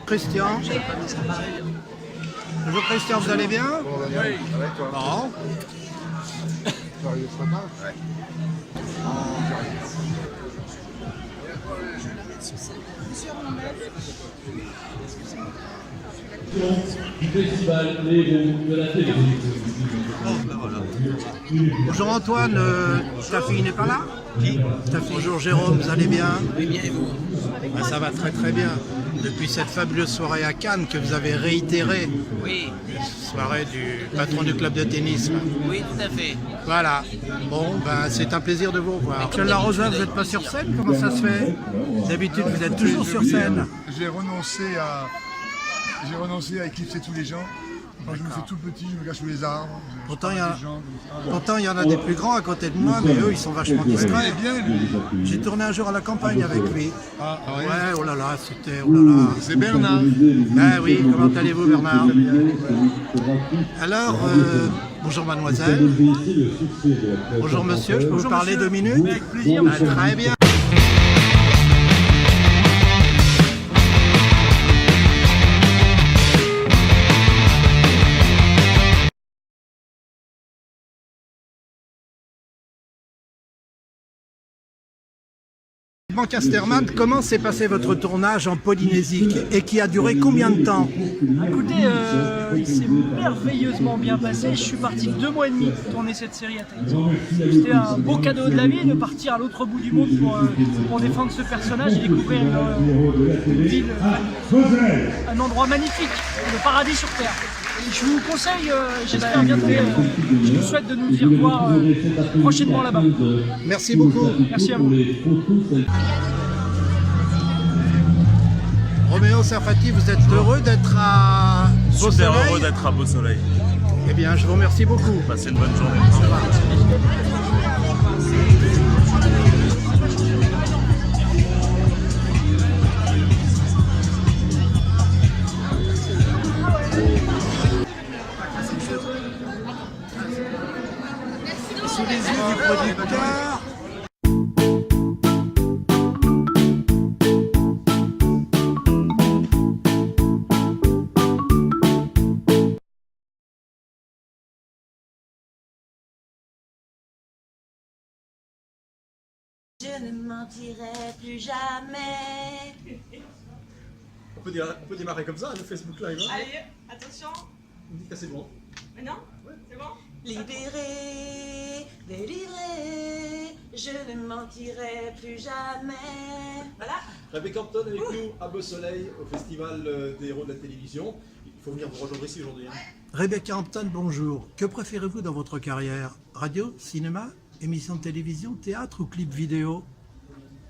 Christian. Bonjour Christian, vous allez bien? Oui. Avec toi. Bon. Tu arrives ce matin? Ouais. Du festival Les Roues de la télévision. Bonjour Antoine, ta fille n'est pas là? Qui? Bonjour Jérôme, vous allez bien? Oui, bien et vous? Ben, ça va très très bien. Depuis cette fabuleuse soirée à Cannes que vous avez réitérée, Oui, soirée du patron du club de tennis. oui, tout à fait. Voilà. Bon, ben c'est un plaisir de vous revoir. Michel Larrosa, vous n'êtes pas sur scène? Comment ça se fait? D'habitude, vous êtes toujours sur scène. J'ai renoncé à éclipser tous les gens. Quand je me fais tout petit, je me cache sous les arbres. Pourtant, il y en a des plus grands à côté de moi, mais eux, ils sont vachement discrets. Bien, lui. J'ai tourné un jour à la campagne avec lui. Ah, ouais. Ouais, oh là là, c'était... Oh là là. C'est Bernard. Ben oui, comment allez-vous Bernard? Alors, bonjour mademoiselle. Bonjour monsieur, je peux vous parler 2 minutes? Avec plaisir. Très bien. Casterman, comment s'est passé votre tournage en Polynésie et qui a duré combien de temps? Écoutez, il s'est merveilleusement bien passé. Je suis parti 2 mois et demi pour tourner cette série à Tahiti. C'était un beau cadeau de la vie de partir à l'autre bout du monde pour défendre ce personnage et découvrir une ville, un endroit magnifique, le paradis sur Terre. Et je vous conseille, j'espère bientôt, je vous souhaite de nous y revoir prochainement là-bas. Merci beaucoup. Merci à vous. Roméo Sarfati, vous êtes heureux d'être à Beau Super Soleil? heureux d'être à Beau Soleil. Eh bien, je vous remercie beaucoup. Passez une bonne journée. Sous les yeux du producteur. Je ne mentirai plus jamais. On peut démarrer comme ça, le Facebook Live. Hein. Allez, attention. Vous dites que c'est bon. Maintenant, c'est bon. Libéré, délivré, je ne mentirai plus jamais. Voilà. Rebecca Hampton avec nous à Beau Soleil, au Festival des héros de la télévision. Il faut venir vous rejoindre ici aujourd'hui. Hein. Rebecca Hampton, bonjour. Que préférez-vous dans votre carrière? Radio, cinéma, émission de télévision, théâtre ou clip vidéo?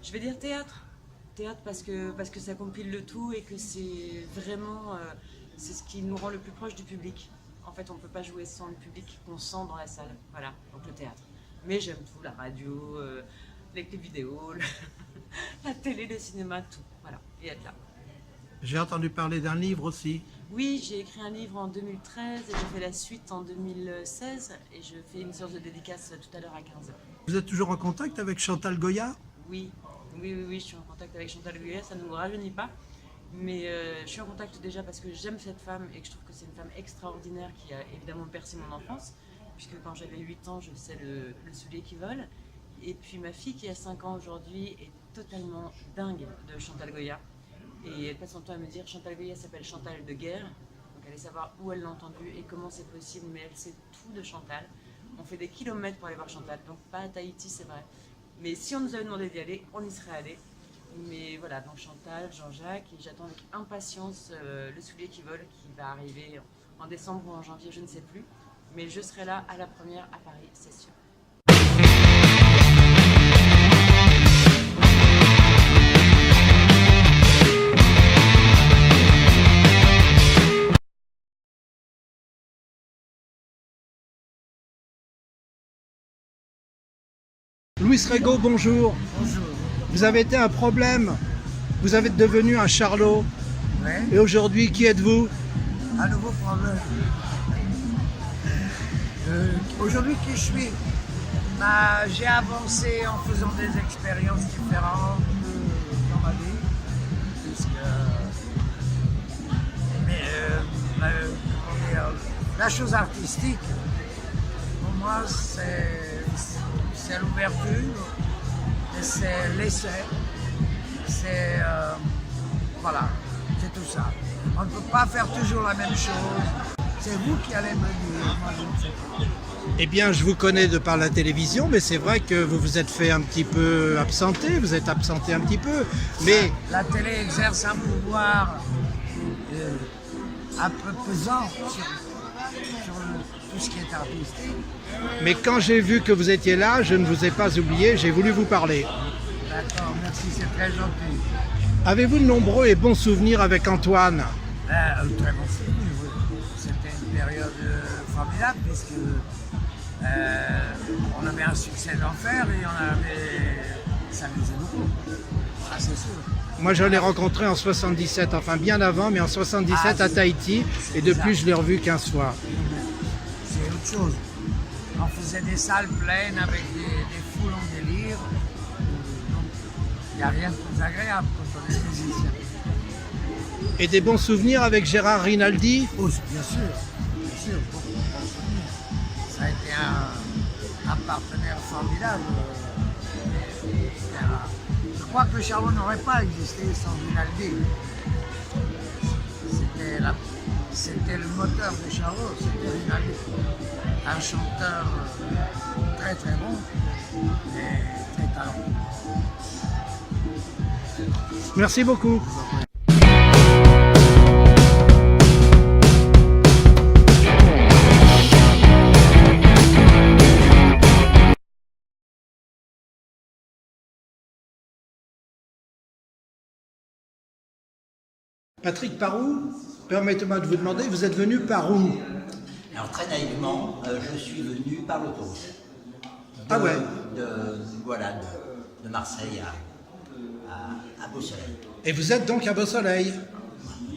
Je vais dire théâtre. Théâtre parce que ça compile le tout et que c'est vraiment c'est ce qui nous rend le plus proche du public. En fait, on ne peut pas jouer sans le public qu'on sent dans la salle. Voilà, donc le théâtre. Mais j'aime tout, la radio, les clips vidéo, la télé, le cinéma, tout. Voilà, et être là. J'ai entendu parler d'un livre aussi. Oui, j'ai écrit un livre en 2013 et j'ai fait la suite en 2016 et je fais une séance de dédicace tout à l'heure à 15h. Vous êtes toujours en contact avec Chantal Goya? Oui, je suis en contact avec Chantal Goya, ça ne nous rajeunit pas. Mais je suis en contact déjà parce que j'aime cette femme et que je trouve que c'est une femme extraordinaire qui a évidemment percé mon enfance. Puisque quand j'avais 8 ans, je sais le soulier qui vole. Et puis ma fille qui a 5 ans aujourd'hui est totalement dingue de Chantal Goya. Et elle passe son temps à me dire Chantal Goya s'appelle Chantal de Guerre. Donc elle allait savoir où elle l'a entendu et comment c'est possible. Mais elle sait tout de Chantal. On fait des kilomètres pour aller voir Chantal. Donc pas à Tahiti, c'est vrai. Mais si on nous avait demandé d'y aller, on y serait allé. Mais voilà, donc Chantal, Jean-Jacques, et j'attends avec impatience le soulier qui vole qui va arriver en décembre ou en janvier, je ne sais plus. Mais je serai là à la première à Paris, c'est sûr. Louis Rego, bonjour. Bonjour. Vous avez été un problème. Vous êtes devenu un charlot. Ouais. Et aujourd'hui, qui êtes-vous? Un nouveau problème. Aujourd'hui, qui je suis? Bah, j'ai avancé en faisant des expériences différentes dans ma vie. Puisque chose artistique, pour moi, c'est l'ouverture, et c'est l'essai, c'est voilà, c'est tout ça. On ne peut pas faire toujours la même chose. C'est vous qui allez me dire, moi je ne sais pas. Eh bien, je vous connais de par la télévision, mais c'est vrai que vous vous êtes fait un petit peu absenter, vous êtes absenté un petit peu, mais... La télé exerce un pouvoir un peu pesant sur tout ce qui est artistique. Mais quand j'ai vu que vous étiez là, je ne vous ai pas oublié, j'ai voulu vous parler. D'accord, merci, c'est très gentil. Avez-vous de nombreux et bons souvenirs avec Antoine? Très bon souvenir, oui. C'était une période formidable puisque on avait un succès d'enfer et on avait s'amusé beaucoup. Ah, c'est sûr. Moi, je l'ai rencontré en 77, enfin bien avant, mais en 77 à Tahiti, et depuis, je l'ai revu 15 fois. C'est autre chose. On faisait des salles pleines avec des foules en délire. Donc, il n'y a rien de plus agréable quand on est musicien. Et des bons souvenirs avec Gérard Rinaldi? Oh, bien sûr, beaucoup de bons souvenirs. Ça a été un partenaire formidable. Je crois que le Charlot n'aurait pas existé sans Rinaldi. C'était le moteur de Charlot, c'était Rinaldi. Un chanteur très très bon et très talentueux. Merci beaucoup. Patrick Parou, permettez-moi de vous demander, vous êtes venu par où? Alors très naïvement, je suis venu par l'autoroute. Ah ouais. De Marseille à Beau-Soleil. Et vous êtes donc à Beau-Soleil?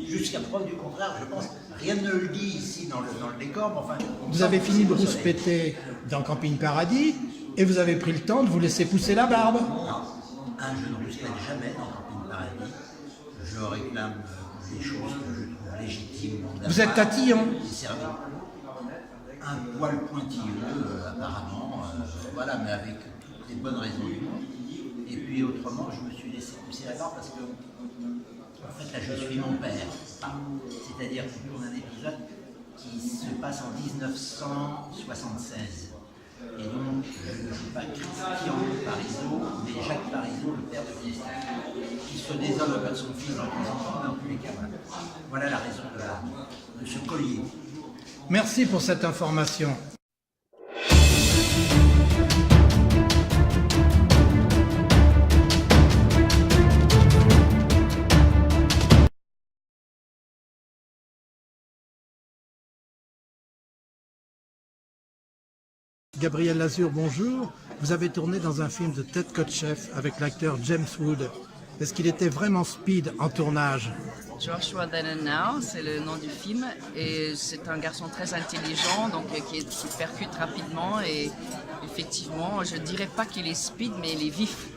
Jusqu'à preuve du contraire, je pense. Rien ne le dit ici dans le décor, mais enfin... Vous avez fini de rouspéter dans Camping Paradis et vous avez pris le temps de vous laisser pousser la barbe. Non, je ne rouspète jamais dans Camping Paradis. Je réclame des choses que je trouve légitimes. Vous êtes tatillon. Un poil pointilleux, apparemment, voilà, mais avec toutes les bonnes raisons du monde. Et puis autrement, je me suis laissé pousser la barbe parce que, en fait, là, je suis mon père. C'est-à-dire que je tourne un épisode qui se passe en 1976. Et donc, je ne joue pas Christian Parizeau, mais Jacques Parizeau, le père de Christian, qui se désole auprès de son fils dans tous les cas. Voilà la raison de ce collier. Merci pour cette information. Gabriel Lazur, bonjour. Vous avez tourné dans un film de Ted Kotcheff avec l'acteur James Wood. Est-ce qu'il était vraiment speed en tournage? Joshua Then and Now, c'est le nom du film, et c'est un garçon très intelligent, donc qui percute rapidement, et effectivement, je ne dirais pas qu'il est speed, mais il est vif.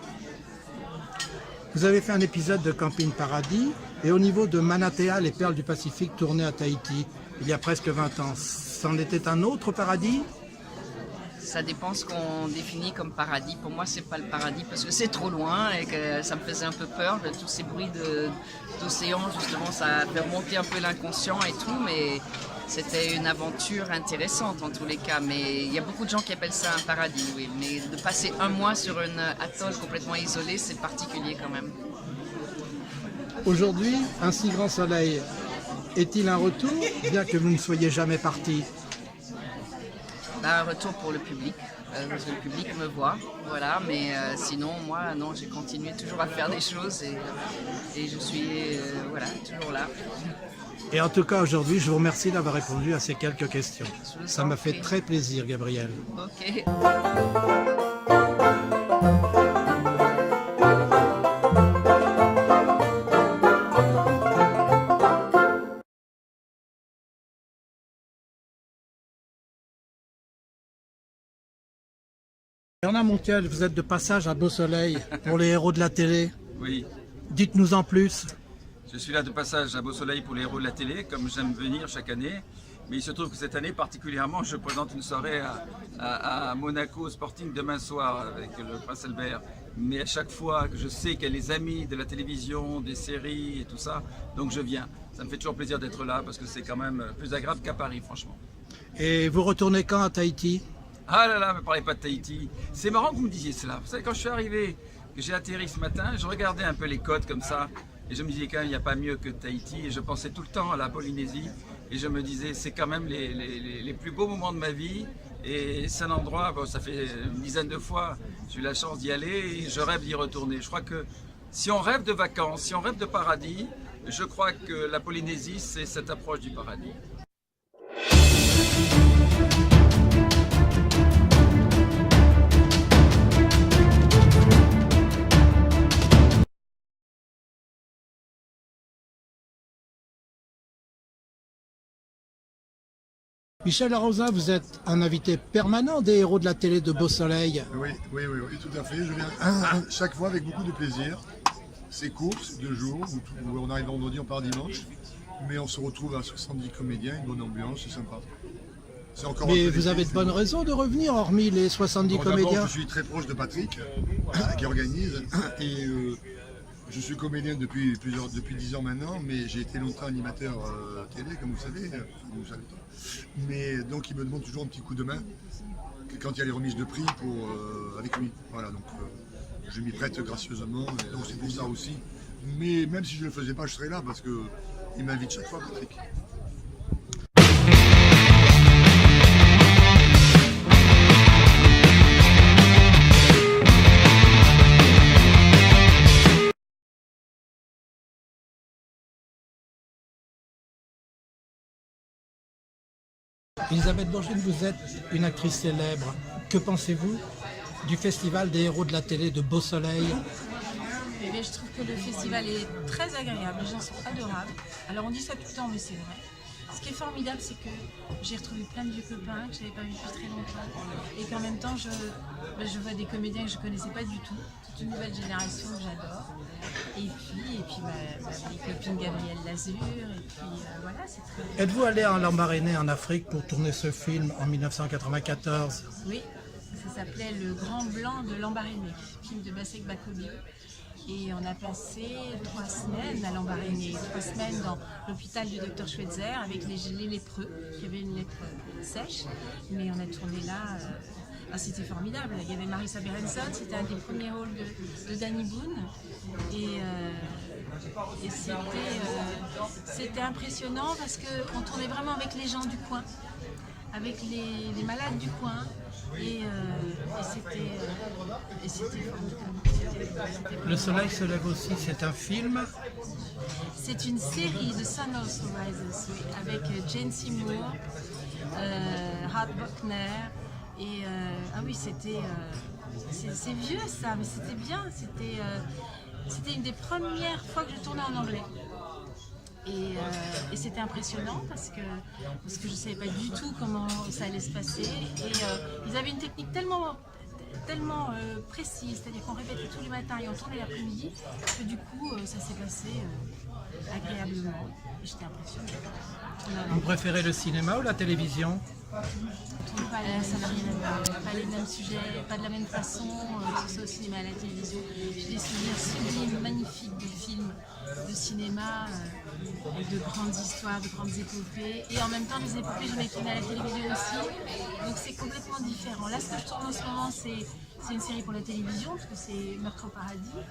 Vous avez fait un épisode de Camping Paradis, et au niveau de Manatea, les perles du Pacifique, tourné à Tahiti, il y a presque 20 ans. C'en était un autre paradis? Ça dépend ce qu'on définit comme paradis. Pour moi, c'est pas le paradis parce que c'est trop loin et que ça me faisait un peu peur de tous ces bruits d'océan. Justement, ça fait remonter un peu l'inconscient et tout, mais c'était une aventure intéressante en tous les cas. Mais il y a beaucoup de gens qui appellent ça un paradis, oui. Mais de passer un mois sur une atoll complètement isolée, c'est particulier quand même. Aujourd'hui, un si grand soleil, est-il un retour, bien que vous ne soyez jamais parti? Un retour pour le public, parce que le public me voit, voilà, mais sinon, moi, non, j'ai continué toujours à faire des choses et je suis, voilà, toujours là. Et en tout cas, aujourd'hui, je vous remercie d'avoir répondu à ces quelques questions. Ça m'a fait très plaisir, Gabriel. Ok. Bernard Montiel, vous êtes de passage à Beau-Soleil pour les héros de la télé. Oui, Dites-nous en plus. je suis là de passage à Beau-Soleil pour les héros de la télé, comme j'aime venir chaque année. Mais il se trouve que cette année particulièrement, je présente une soirée à Monaco Sporting demain soir avec le Prince Albert. Mais à chaque fois que je sais qu'il y a les amis de la télévision, des séries et tout ça, donc je viens. Ça me fait toujours plaisir d'être là parce que c'est quand même plus agréable qu'à Paris, franchement. Et vous retournez quand à Tahiti? Ah là là, ne me parlez pas de Tahiti. C'est marrant que vous me disiez cela. Vous savez, quand je suis arrivé, que j'ai atterri ce matin, je regardais un peu les côtes comme ça. Et je me disais quand même, il n'y a pas mieux que Tahiti. Et je pensais tout le temps à la Polynésie. Et je me disais, c'est quand même les plus beaux moments de ma vie. Et c'est un endroit, bon, ça fait une dizaine de fois, j'ai eu la chance d'y aller et je rêve d'y retourner. Je crois que si on rêve de vacances, si on rêve de paradis, je crois que la Polynésie, c'est cette approche du paradis. Michel Arrosa, vous êtes un invité permanent des héros de la télé de Beau Soleil. Oui, tout à fait. Je viens chaque fois avec beaucoup de plaisir. C'est court, c'est 2 jours, où on arrive vendredi, on part dimanche. Mais on se retrouve à 70 comédiens, une bonne ambiance, c'est sympa. Mais vous avez de bonnes raisons de revenir, hormis les 70 comédiens. Je suis très proche de Patrick, qui organise. Et je suis comédien depuis 10 ans maintenant, mais j'ai été longtemps animateur télé, comme vous savez. Mais donc il me demande toujours un petit coup de main quand il y a les remises de prix avec lui. Voilà, donc je m'y prête gracieusement, et donc c'est pour ça aussi. Mais même si je ne le faisais pas, je serais là parce qu'il m'invite chaque fois, Patrick. Elisabeth Bourgine, vous êtes une actrice célèbre. Que pensez-vous du Festival des héros de la télé de Beau Soleil? Eh bien, je trouve que le festival est très agréable, les gens sont adorables. Alors on dit ça tout le temps, mais c'est vrai. Ce qui est formidable, c'est que j'ai retrouvé plein de vieux copains que je n'avais pas vus depuis très longtemps. Et qu'en même temps, je vois des comédiens que je ne connaissais pas du tout. Toute une nouvelle génération que j'adore. Et puis mes copines Gabrielle Lazur. Et puis voilà, c'est très... Êtes-vous allé en Lambaréné en Afrique pour tourner ce film en 1994? Oui, ça s'appelait Le Grand Blanc de Lambaréné, film de Bassek Bakobi. Et on a passé 3 semaines à Lambaréné, 3 semaines dans l'hôpital du docteur Schweitzer avec les lépreux, qui avaient une lèpre sèche. Mais on a tourné là, c'était formidable. Il y avait Marissa Berenson, c'était un des premiers rôles de Danny Boone. Et c'était impressionnant parce qu'on tournait vraiment avec les gens du coin, avec les malades du coin. Et c'était formidable. Le soleil se lève aussi, c'est un film? C'est une série de Sun Also Rises, oui, avec Jane Seymour, Hart Bochner, et ah oui, c'était... c'est vieux ça, mais c'était bien, c'était une des premières fois que je tournais en anglais. Et c'était impressionnant parce que je ne savais pas du tout comment ça allait se passer. Et ils avaient une technique tellement précise, c'est-à-dire qu'on répétait tous les matins et on tournait l'après-midi, que du coup ça s'est passé agréablement. Et j'étais impressionnée. Vous préférez le cinéma ou la télévision? Ça n'a rien à voir, pas les mêmes sujets, pas de la même façon, que ce soit au cinéma et à la télévision. J'ai des souvenirs sublimes, magnifiques de films de cinéma, avec de grandes histoires, de grandes épopées. Et en même temps, les épopées, j'en ai tourné à la télévision aussi. Donc c'est complètement différent. Là, ce que je tourne en ce moment, c'est une série pour la télévision, parce que c'est Meurtre au paradis.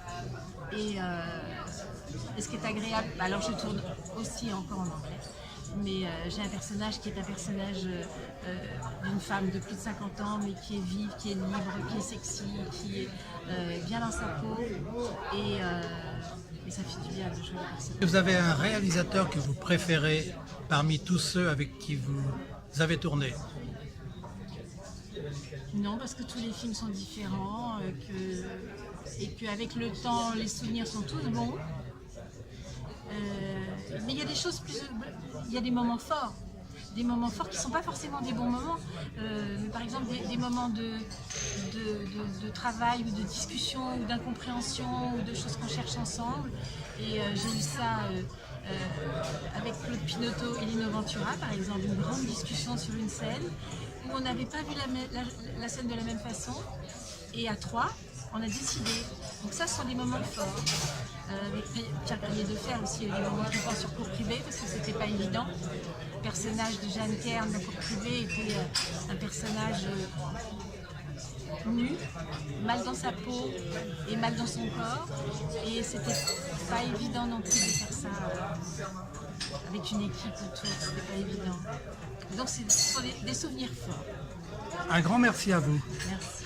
Et ce qui est agréable, alors je tourne aussi encore en anglais. Mais j'ai un personnage qui est un personnage d'une femme de plus de 50 ans, mais qui est vive, qui est libre, qui est sexy, qui est bien dans sa peau. Et ça fait du bien de jouer le personnage. Vous avez un réalisateur que vous préférez parmi tous ceux avec qui vous avez tourné? Non, parce que tous les films sont différents, et qu'avec le temps, les souvenirs sont tous bons. Mais il y a des choses il y a des moments forts qui ne sont pas forcément des bons moments, mais par exemple des moments de travail ou de discussion ou d'incompréhension ou de choses qu'on cherche ensemble. Et j'ai eu ça avec Claude Finotto et Lino Ventura, par exemple, une grande discussion sur une scène où on n'avait pas vu la scène de la même façon. Et à 3, on a décidé. Donc ça, ce sont des moments forts. Avec Pierre Perrier de Fer aussi, il y a eu des moments je pense sur cours privé parce que c'était pas évident. Le personnage de Jeanne Kern, la cour privée, était un personnage nu, mal dans sa peau et mal dans son corps. Et c'était pas évident non plus de faire ça avec une équipe autour, c'était pas évident. Donc ce sont des souvenirs forts. Un grand merci à vous. Merci.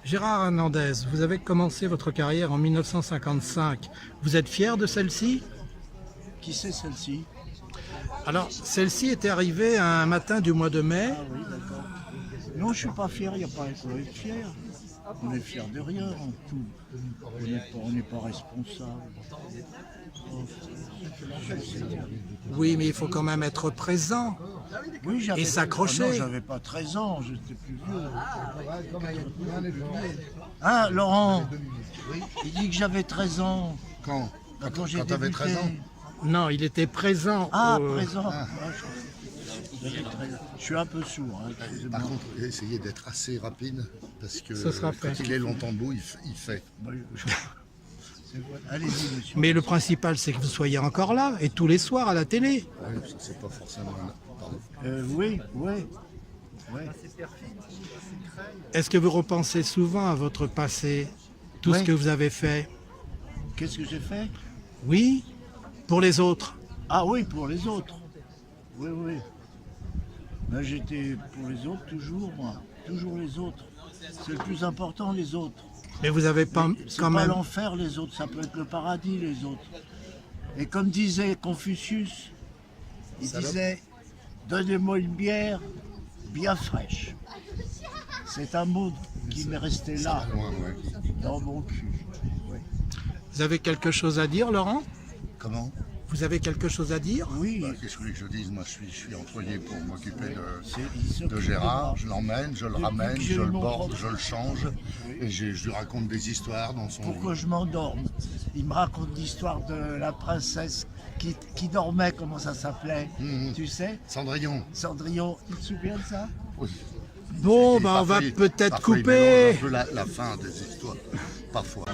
Gérard Hernandez, vous avez commencé votre carrière en 1955. Vous êtes fier de celle-ci? Qui c'est celle-ci? Alors, celle-ci était arrivée un matin du mois de mai. Ah oui, d'accord. Non, je suis pas fier, il n'y a pas à être fier. On est fier de rien, en tout. On n'est pas responsable. Oui, mais il faut quand même être présent. Oui, et s'accrocher. Non, j'avais pas 13 ans, j'étais plus vieux. Hein, Laurent? Il dit que j'avais 13 ans. Quand j'ai Quand tu avais 13 ans? Non, il était présent. Ah, présent. Ah, je suis un peu sourd. Hein, par contre, essayez d'être assez rapide, parce que Ce sera fait. quand il est longtemps debout, il fait. Allez-y, monsieur. Mais le principal, c'est que vous soyez encore là, et tous les soirs à la télé. Oui, parce que c'est pas forcément... Pardon. Oui. Est-ce que vous repensez souvent à votre passé, tout ce que vous avez fait? Qu'est-ce que j'ai fait? Oui, pour les autres. Ah oui, pour les autres. Oui. Ben, j'étais pour les autres toujours, moi. Toujours les autres. C'est le plus important, les autres. Mais vous avez pas C'est quand pas même... l'enfer, les autres. Ça peut être le paradis, les autres. Et comme disait Confucius, il disait « Donnez-moi une bière bien fraîche ». C'est un mot qui m'est resté là, dans mon cul. Oui. Vous avez quelque chose à dire, Laurent? Comment? Vous avez quelque chose à dire? Oui. Qu'est-ce que vous voulez que je dise? Moi, je suis employé pour m'occuper de Gérard. Je l'emmène, je le ramène, je le borde, je le change. Et je lui raconte des histoires dans son... Pourquoi je m'endorme? Il me raconte l'histoire de la princesse qui dormait, comment ça s'appelait? Tu sais? Cendrillon. Cendrillon, tu te souviens de ça? Oui. Bon, ben on va peut-être couper. Un peu la fin des histoires, parfois.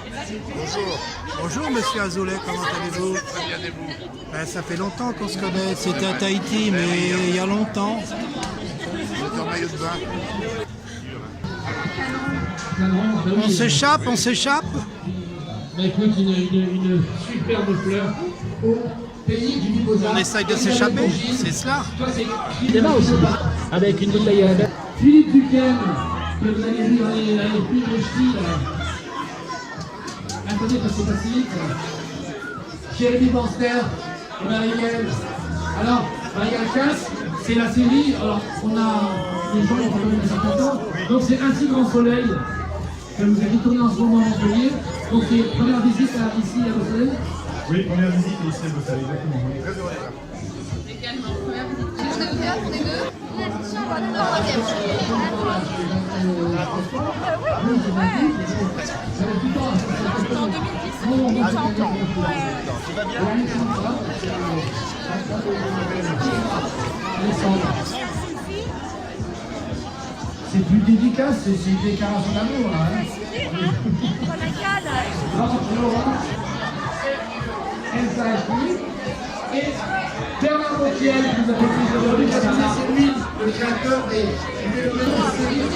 Bonjour. Bonjour, monsieur Azoulay, comment allez-vous? Très bien, et vous? Ben, ça fait longtemps qu'on se connaît. C'était à Tahiti, mais il y a longtemps. Vous êtes en maillot de bain? On s'échappe. Écoute, une superbe fleur au pays du Mimosa. On essaye de s'échapper, c'est cela. Débat aussi, avec une bouteille à la mer. Philippe Duquesne, que vous avez vu dans les films de style. Attendez, parce que c'est facile. Jérémy Banster et Marie-Hélène. Alors, Marie-Hélène Casse, c'est la série. Alors, on a des gens qui ont connu des temps. Donc, c'est Un si grand soleil que vous avez tourné en ce moment à Montpellier. Donc, c'est première visite ici à Beausoleil. Oui, première visite ici à Beausoleil, exactement. Également, première visite. Je vous ai pour les deux. On va nous en 2010, ça entend. Tu vas bien? C'est plus dédicace, c'est une déclaration d'amour là. Elsa Ashby et Bernard Montiel qui nous a fait plus aujourd'hui parce que c'est lui le créateur des séries.